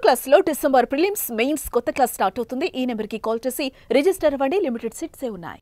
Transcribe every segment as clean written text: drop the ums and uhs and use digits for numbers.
10th class లో December prelims mains కొత్త class start అవుతుంది. ఈ నెంబర్ కి కాల్ చేసి రిజిస్టర్ అవ్వండి. లిమిటెడ్ సీట్స్ ఉన్నాయి.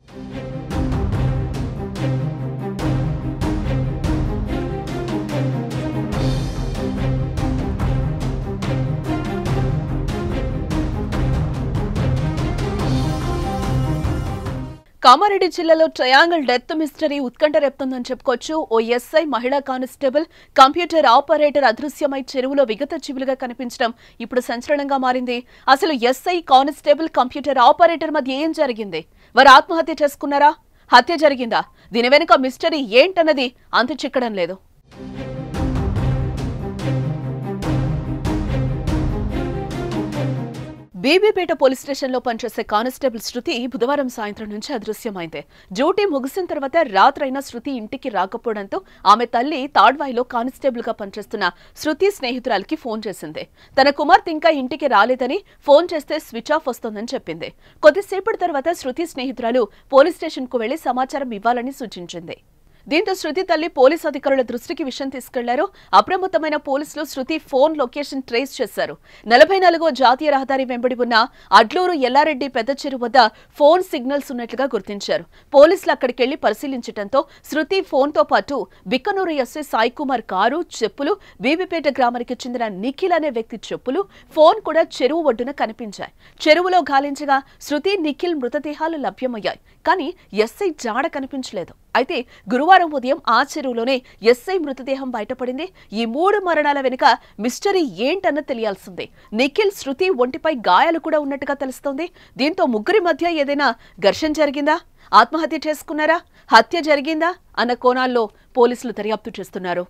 కామారెడ్డి జిల్లాలో ట్రయాంగిల్ డెత్ మిస్టరీ ఉత్కంఠ రేపుతుందని చెప్పుకోవచ్చు. ఓ ఎస్ఐ, మహిళా కానిస్టేబుల్, కంప్యూటర్ ఆపరేటర్ అదృశ్యమై చెరువులో విగత జీవులుగా కనిపించడం ఇప్పుడు సంచలనంగా మారింది. అసలు ఎస్ఐ, కానిస్టేబుల్, కంప్యూటర్ ఆపరేటర్ మధ్య ఏం జరిగింది? వారు ఆత్మహత్య చేసుకున్నారా? హత్య జరిగిందా? దీని వెనుక మిస్టరీ ఏంటన్నది అంతు చిక్కడం లేదు. బీబీపేట పోలీస్ స్టేషన్లో పనిచేసే కానిస్టేబుల్ శృతి బుధవారం సాయంత్రం నుంచి అదృశ్యమైంది. డ్యూటీ ముగిసిన తర్వాత రాత్రైనా శృతి ఇంటికి రాకపోవడంతో ఆమె తల్లి తాడ్వాయిలో కానిస్టేబుల్ గా పనిచేస్తున్న శృతి స్నేహితురాలికి ఫోన్ చేసింది. తన కుమార్తె ఇంకా ఇంటికి రాలేదని, ఫోన్ చేస్తే స్విచ్ ఆఫ్ వస్తోందని చెప్పింది. కొద్దిసేపటి తర్వాత శృతి స్నేహితురాలు పోలీస్ స్టేషన్ కు వెళ్లి సమాచారం ఇవ్వాలని సూచించింది. దీంతో శృతి తల్లి పోలీసు అధికారుల దృష్టికి విషయం తీసుకెళ్లారు. అప్రమత్తమైన పోలీసులు శృతి ఫోన్ లొకేషన్ ట్రేస్ చేశారు. 44వ జాతీయ రహదారి వెంబడి ఉన్న అడ్లూరు ఎల్లారెడ్డి పెద్ద చెరువు వద్ద ఫోన్ సిగ్నల్స్ ఉన్నట్లుగా గుర్తించారు. పోలీసులు అక్కడికెళ్లి పరిశీలించడంతో శృతి ఫోన్ తో పాటు బిక్కనూరు ఎస్ఐ సాయి కుమార్ కారు, చెప్పులు, బీబీపేట గ్రామానికి చెందిన నిఖిల్ అనే వ్యక్తి చెప్పులు, ఫోన్ కూడా చెరువు ఒడ్డున కనిపించాయి. చెరువులో గాలించగా శృతి, నిఖిల్ మృతదేహాలు లభ్యమయ్యాయి. కానీ ఎస్ఐ జాడ కనిపించలేదు. అయితే గురువారం ఉదయం ఆ చెరువులోనే ఎస్ఐ మృతదేహం బయటపడింది. ఈ 3 మరణాల వెనుక మిస్టరీ ఏంటన్న తెలియాల్సిందే. నిఖిల్, శృతి ఒంటిపై గాయాలు కూడా ఉన్నట్టుగా తెలుస్తోంది. దీంతో ముగ్గురి మధ్య ఏదైనా ఘర్షణ జరిగిందా? ఆత్మహత్య చేసుకున్నారా? హత్య జరిగిందా? అన్న కోణాల్లో పోలీసులు దర్యాప్తు చేస్తున్నారు.